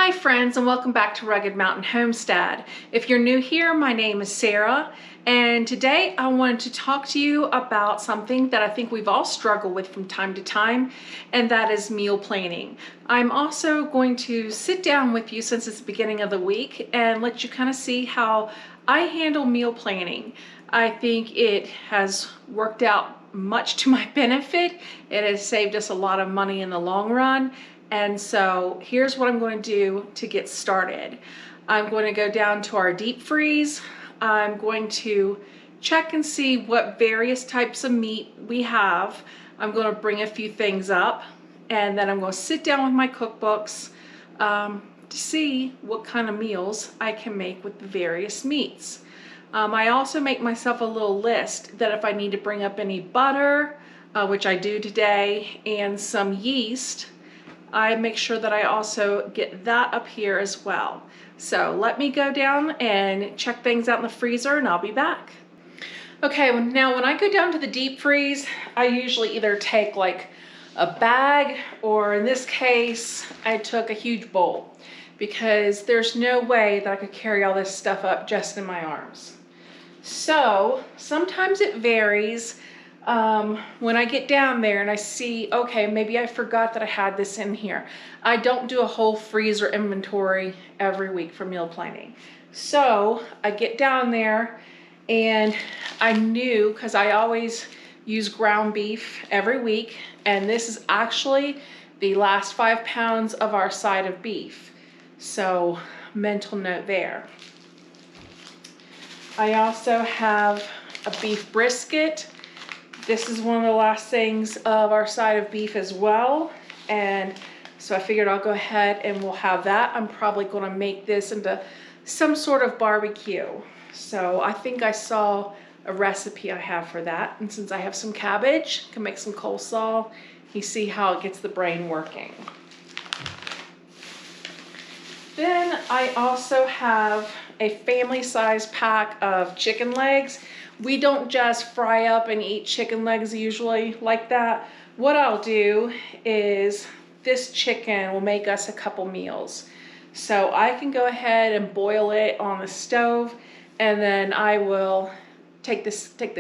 Hi friends, and welcome back to Rugged Mountain Homestead. If you're new here, my name is Sarah, and today I wanted to talk to you about something that I think we've all struggled with from time to time, and that is meal planning. I'm also going to sit down with you since it's the beginning of the week and let you kind of see how I handle meal planning. I think it has worked out much to my benefit. It has saved us a lot of money in the long run. And so here's what I'm going to do to get started. I'm going to go down to our deep freeze. I'm going to check and see what various types of meat we have. I'm going to bring a few things up, and then I'm going to sit down with my cookbooks to see what kind of meals I can make with the various meats. I also make myself a little list that if I need to bring up any butter, which I do today, and some yeast, I make sure that I also get that up here as well. So let me go down and check things out in the freezer and I'll be back. Okay, now when I go down to the deep freeze, I usually either take like a bag, or in this case, I took a huge bowl because there's no way that I could carry all this stuff up just in my arms. So sometimes it varies. When I get down there and I see, okay, maybe I forgot that I had this in here. I don't do a whole freezer inventory every week for meal planning. So I get down there, and I knew, because I always use ground beef every week, and this is actually the last 5 pounds of our side of beef. So mental note there. I also have a beef brisket. This is one of the last things of our side of beef as well, and so I figured I'll go ahead and we'll have that. I'm probably going to make this into some sort of barbecue. So I think I saw a recipe I have for that, and since I have some cabbage, I can make some coleslaw. You see how it gets the brain working. Then I also have a family-size pack of chicken legs. We don't just fry up and eat chicken legs usually like that. What I'll do is this chicken will make us a couple meals. So I can go ahead and boil it on the stove, and then I will take the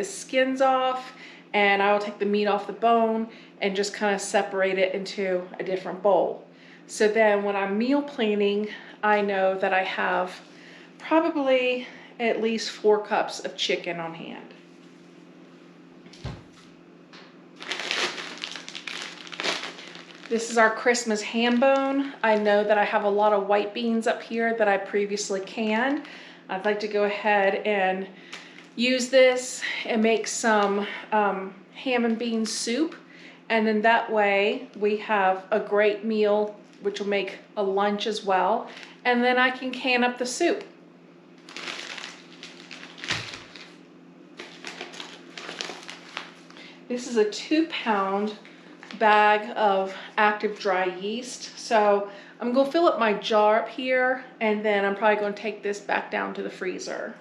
skins off, and I will take the meat off the bone and just kind of separate it into a different bowl. So then when I'm meal planning, I know that I have probably at least 4 cups of chicken on hand. This is our Christmas ham bone. I know that I have a lot of white beans up here that I previously canned. I'd like to go ahead and use this and make some ham and bean soup, and then that way we have a great meal, which will make a lunch as well, and then I can can up the soup. This is a 2-pound bag of active dry yeast. So I'm going to fill up my jar up here, and then I'm probably going to take this back down to the freezer.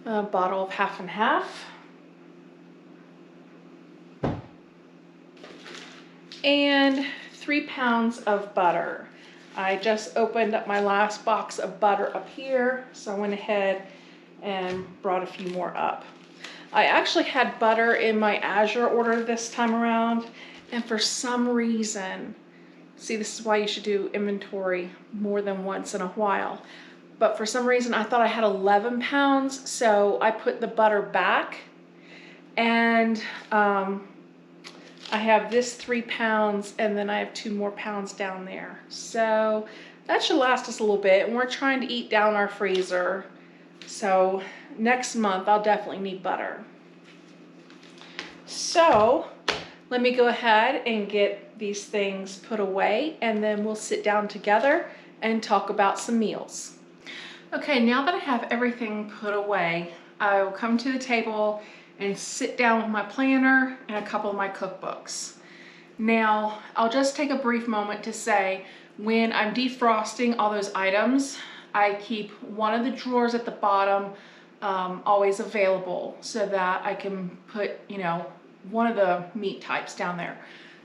A bottle of 50/50. And 3 pounds of butter. I just opened up my last box of butter up here, so I went ahead and brought a few more up. I actually had butter in my Azure order this time around, and for some reason, see, this is why you should do inventory more than once in a while, but for some reason I thought I had 11 pounds, so I put the butter back, and I have this 3 pounds, and then I have 2 more pounds down there. So that should last us a little bit, and we're trying to eat down our freezer. So next month I'll definitely need butter. So let me go ahead and get these things put away, and then we'll sit down together and talk about some meals. Okay, now that I have everything put away, I will come to the table and sit down with my planner and a couple of my cookbooks. Now, I'll just take a brief moment to say, when I'm defrosting all those items, I keep one of the drawers at the bottom always available so that I can put, one of the meat types down there.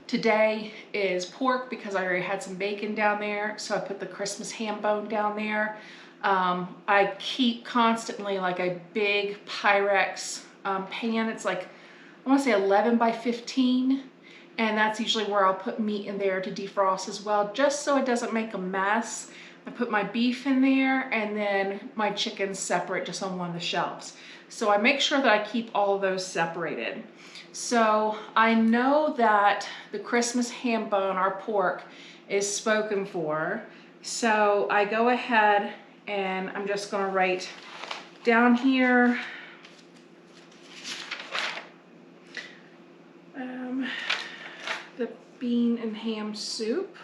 Today is pork because I already had some bacon down there, so I put the Christmas ham bone down there. I keep constantly like a big Pyrex pan. It's like, I want to say 11 by 15, and that's usually where I'll put meat in there to defrost as well, just so it doesn't make a mess. I put my beef in there and then my chicken separate just on one of the shelves. So I make sure that I keep all of those separated. So I know that the Christmas ham bone, our pork, is spoken for. So I go ahead and I'm just gonna write down here the bean and ham soup.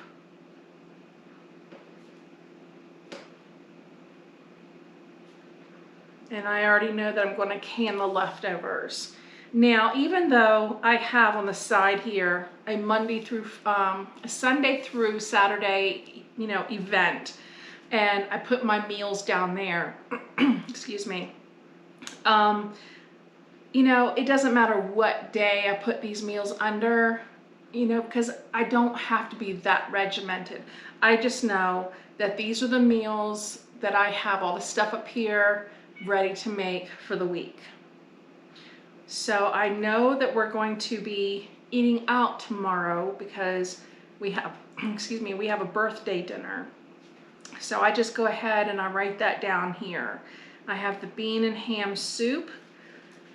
And I already know that I'm going to can the leftovers. Now, even though I have on the side here a a Sunday through Saturday, event, and I put my meals down there, excuse me, it doesn't matter what day I put these meals under, because I don't have to be that regimented. I just know that these are the meals that I have all the stuff up here ready to make for the week. So I know that we're going to be eating out tomorrow because we have, we have a birthday dinner. So I just go ahead and I write that down here. I have the bean and ham soup.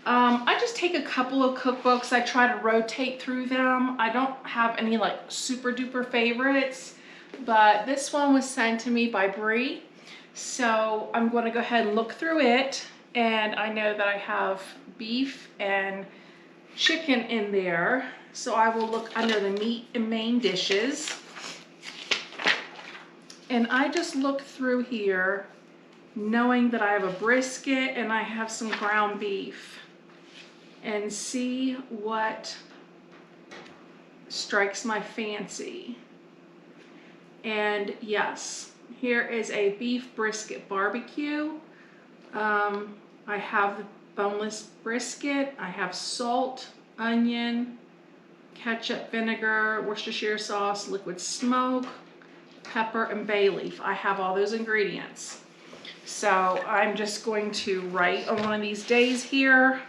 I just take a couple of cookbooks. I try to rotate through them. I don't have any like super duper favorites, but this one was sent to me by Bree. So I'm going to go ahead and look through it, and I know that I have beef and chicken in there. So I will look under the meat and main dishes. And I just look through here knowing that I have a brisket and I have some ground beef, and see what strikes my fancy. And yes, here is a beef brisket barbecue. I have the boneless brisket. I have salt, onion, ketchup, vinegar, Worcestershire sauce, liquid smoke, pepper, and bay leaf. I have all those ingredients. So I'm just going to write on one of these days here,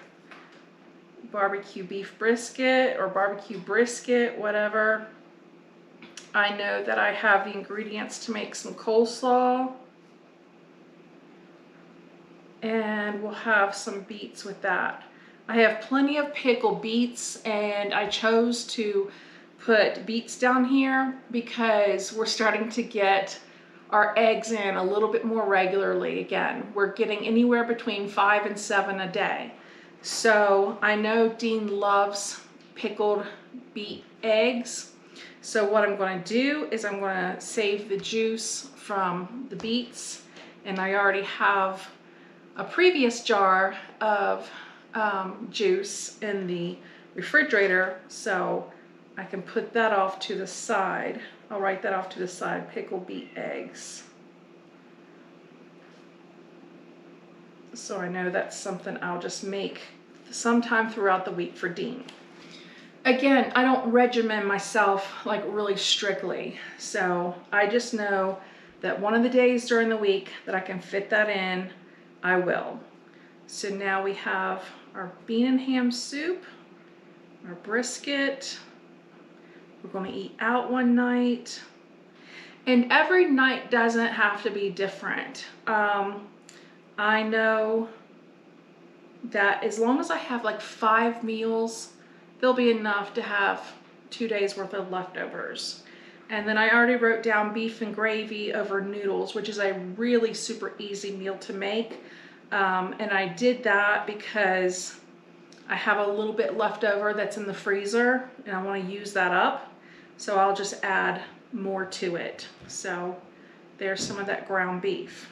barbecue beef brisket or barbecue brisket, whatever. I know that I have the ingredients to make some coleslaw, and we'll have some beets with that. I have plenty of pickled beets, and I chose to put beets down here because we're starting to get our eggs in a little bit more regularly again. We're getting anywhere between 5 and 7 a day. So I know Dean loves pickled beet eggs. So what I'm going to do is I'm going to save the juice from the beets, and I already have a previous jar of juice in the refrigerator, so I can put that off to the side. I'll write that off to the side, pickled beet eggs. So I know that's something I'll just make sometime throughout the week for Dean. Again, I don't regimen myself like really strictly, so I just know that one of the days during the week that I can fit that in, I will. So now we have our bean and ham soup, our brisket. We're going to eat out one night, and every night doesn't have to be different. I know that as long as I have like 5 meals, there'll be enough to have 2 days worth of leftovers. And then I already wrote down beef and gravy over noodles, which is a really super easy meal to make. And I did that because I have a little bit left over that's in the freezer and I want to use that up. So I'll just add more to it. So there's some of that ground beef.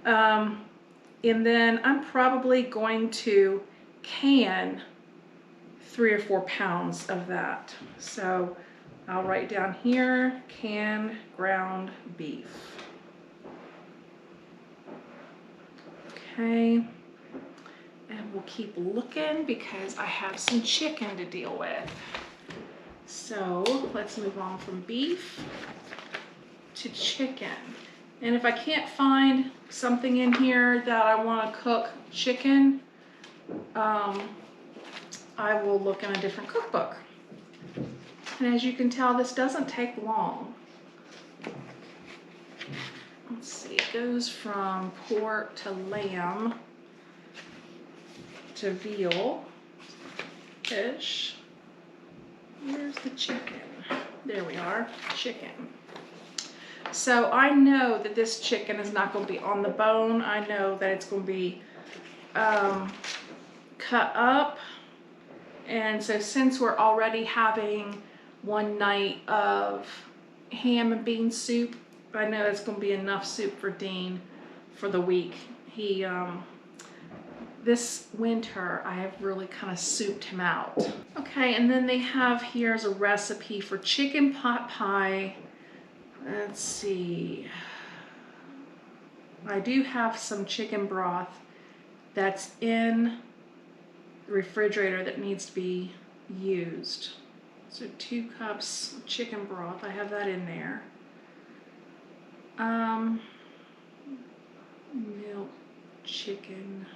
And then I'm probably going to can 3 or 4 pounds of that. So I'll write down here, canned ground beef. Okay, and we'll keep looking because I have some chicken to deal with. So let's move on from beef to chicken. And if I can't find something in here that I want to cook chicken, I will look in a different cookbook. And as you can tell, this doesn't take long. Let's see, it goes from pork to lamb to veal, fish. Where's the chicken? There we are, chicken. So I know that this chicken is not going to be on the bone. I know that it's going to be cut up. And so since we're already having one night of ham and bean soup, I know it's going to be enough soup for Dean for the week. He, this winter, I have really kind of souped him out. Okay, and then they have here's a recipe for chicken pot pie. Let's see. I do have some chicken broth that's in the refrigerator that needs to be used. So 2 cups of chicken broth, I have that in there. Milk, chicken,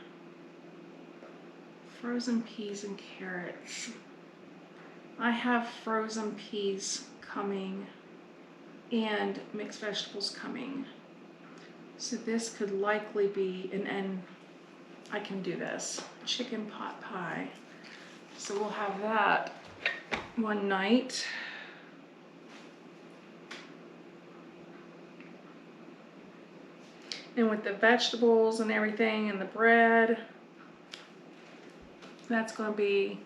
frozen peas and carrots. I have frozen peas coming and mixed vegetables coming. So this could likely be, and I can do this, chicken pot pie. So we'll have that one night. And with the vegetables and everything and the bread, that's going to be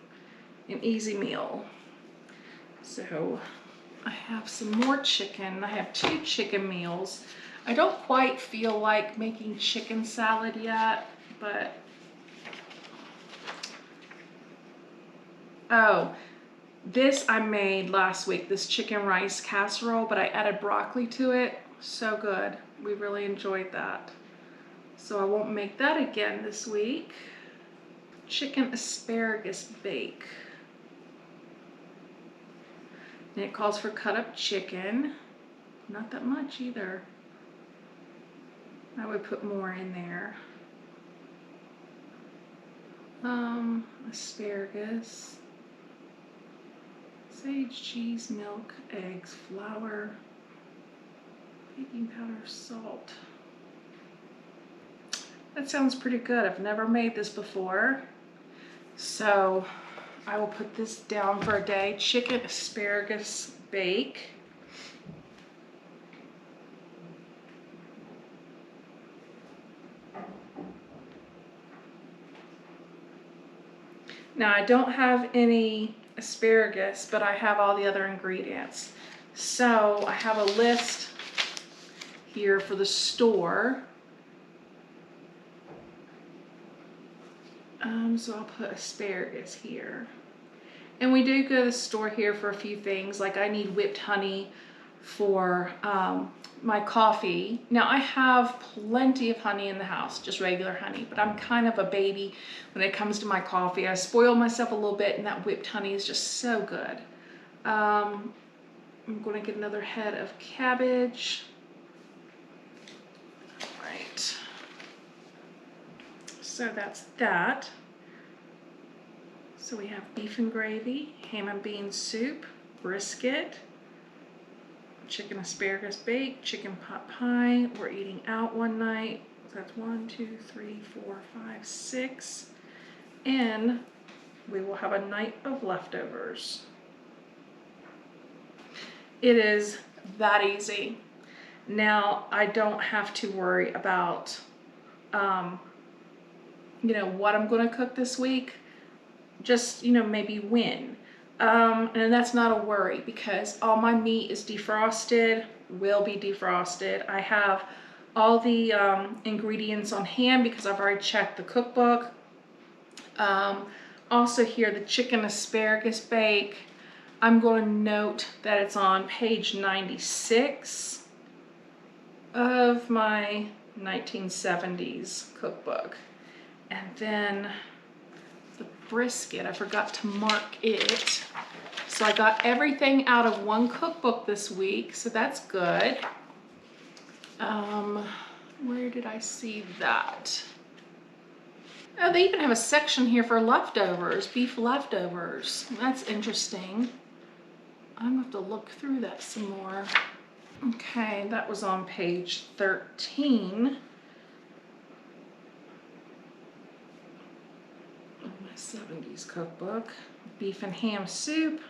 an easy meal. So I have some more chicken. I have 2 chicken meals. I don't quite feel like making chicken salad yet, but oh, this I made last week, this chicken rice casserole, but I added broccoli to it. So good. We really enjoyed that. So I won't make that again this week. Chicken asparagus bake. And it calls for cut up chicken. Not that much either. I would put more in there. Asparagus, sage, cheese, milk, eggs, flour, baking powder, salt. That sounds pretty good. I've never made this before. So I will put this down for a day. Chicken asparagus bake. Now I don't have any asparagus, but I have all the other ingredients. So I have a list here for the store. So I'll put asparagus here. And we do go to the store here for a few things, like I need whipped honey for my coffee. Now I have plenty of honey in the house, just regular honey, but I'm kind of a baby when it comes to my coffee. I spoil myself a little bit, and that whipped honey is just so good. I'm going to get another head of cabbage. All right. So that's that. So we have beef and gravy, ham and bean soup, brisket, chicken asparagus bake, chicken pot pie. We're eating out one night. So that's 1, 2, 3, 4, 5, 6. And we will have a night of leftovers. It is that easy. Now I don't have to worry about, what I'm going to cook this week. Just, maybe when. And that's not a worry because all my meat is defrosted, will be defrosted. I have all the ingredients on hand because I've already checked the cookbook. Also here, the chicken asparagus bake. I'm going to note that it's on page 96 of my 1970s cookbook. And then the brisket. I forgot to mark it. So I got everything out of one cookbook this week, so that's good. Where did I see that? Oh, they even have a section here for leftovers, beef leftovers. That's interesting. I'm gonna have to look through that some more. Okay, that was on page 13. My 70s cookbook. Beef and ham soup.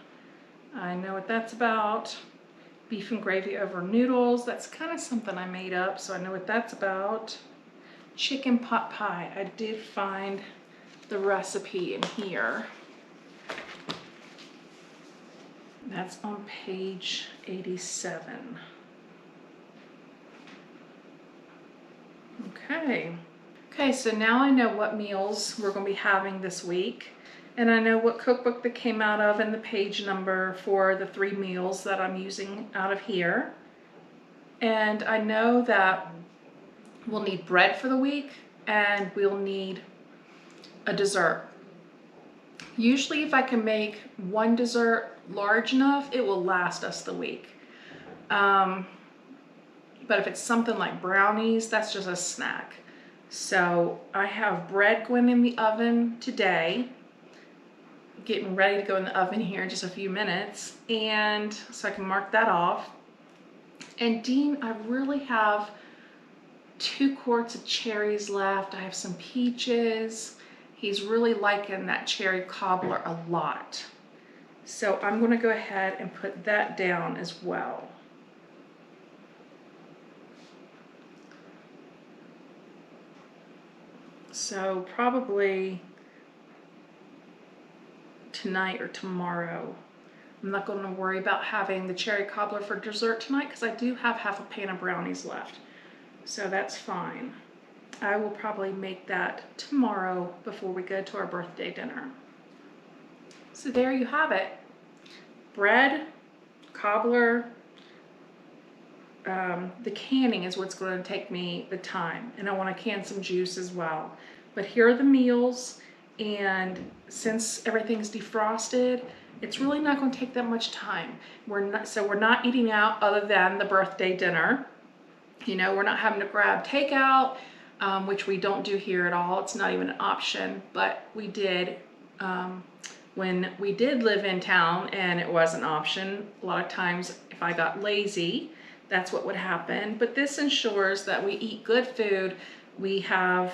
I know what that's about. Beef and gravy over noodles. That's kind of something I made up, so I know what that's about. Chicken pot pie. I did find the recipe in here. That's on page 87. Okay, so now I know what meals we're going to be having this week, and I know what cookbook that came out of and the page number for the 3 meals that I'm using out of here. And I know that we'll need bread for the week, and we'll need a dessert. Usually if I can make one dessert large enough, it will last us the week. But if it's something like brownies, that's just a snack. So I have bread going in the oven today, getting ready to go in the oven here in just a few minutes, and so I can mark that off. And Dean, I really have 2 quarts of cherries left. I have some peaches. He's really liking that cherry cobbler a lot. So I'm going to go ahead and put that down as well. So probably tonight or tomorrow. I'm not going to worry about having the cherry cobbler for dessert tonight because I do have half a pan of brownies left. So that's fine. I will probably make that tomorrow before we go to our birthday dinner. So there you have it. Bread, cobbler. The canning is what's going to take me the time, and I want to can some juice as well. But here are the meals, and since everything's defrosted, it's really not going to take that much time. We're not eating out other than the birthday dinner. You know, we're not having to grab takeout, which we don't do here at all. It's not even an option, but we did when we did live in town, and it was an option. A lot of times if I got lazy, that's what would happen. But this ensures that we eat good food. We have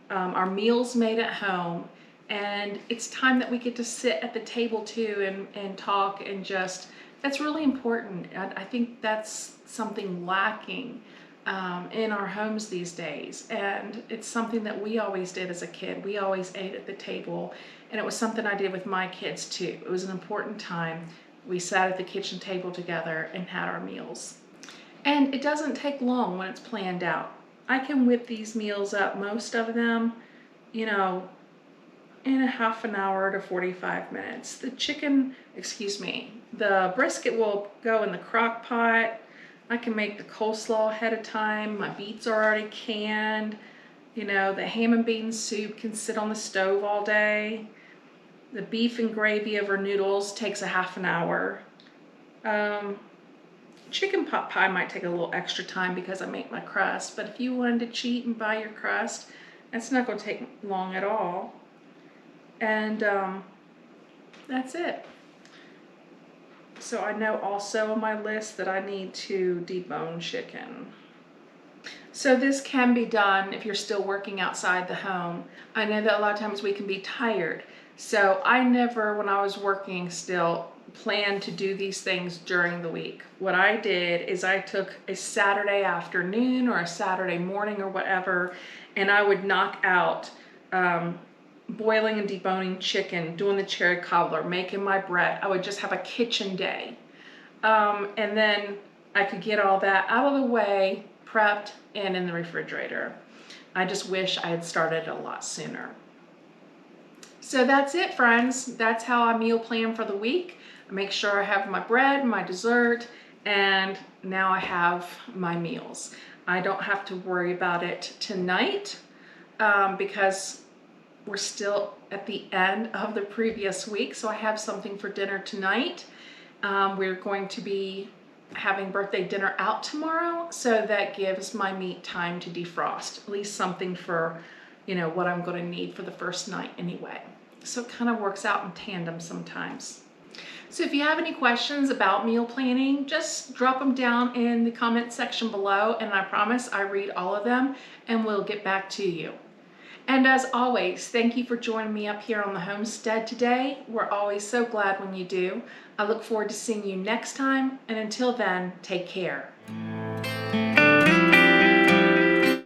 our meals made at home, and it's time that we get to sit at the table too and talk, and just, that's really important. I think that's something lacking in our homes these days, and it's something that we always did as a kid. We always ate at the table, and it was something I did with my kids too. It was an important time. We sat at the kitchen table together and had our meals. And it doesn't take long when it's planned out. I can whip these meals up, most of them, you know, in a half an hour to 45 minutes. The brisket will go in the crock pot. I can make the coleslaw ahead of time. My beets are already canned. You know, the ham and bean soup can sit on the stove all day. The beef and gravy over noodles takes a half an hour. Chicken pot pie might take a little extra time because I make my crust, but if you wanted to cheat and buy your crust, that's not going to take long at all. And that's it. So I know also on my list that I need to debone chicken. So this can be done if you're still working outside the home. I know that a lot of times we can be tired. So I never, when I was working still, planned to do these things during the week. What I did is I took a Saturday afternoon or a Saturday morning or whatever, and I would knock out boiling and deboning chicken, doing the cherry cobbler, making my bread. I would just have a kitchen day. And then I could get all that out of the way, prepped, and in the refrigerator. I just wish I had started a lot sooner. So that's it, friends. That's how I meal plan for the week. I make sure I have my bread, my dessert, and now I have my meals. I don't have to worry about it tonight because we're still at the end of the previous week, so I have something for dinner tonight. We're going to be having birthday dinner out tomorrow, so that gives my meat time to defrost, at least something for, you know, what I'm going to need for the first night anyway. So it kind of works out in tandem sometimes. So if you have any questions about meal planning, just drop them down in the comment section below, and I promise I read all of them and we'll get back to you. And as always, thank you for joining me up here on the homestead today. We're always so glad when you do. I look forward to seeing you next time, and until then, take care.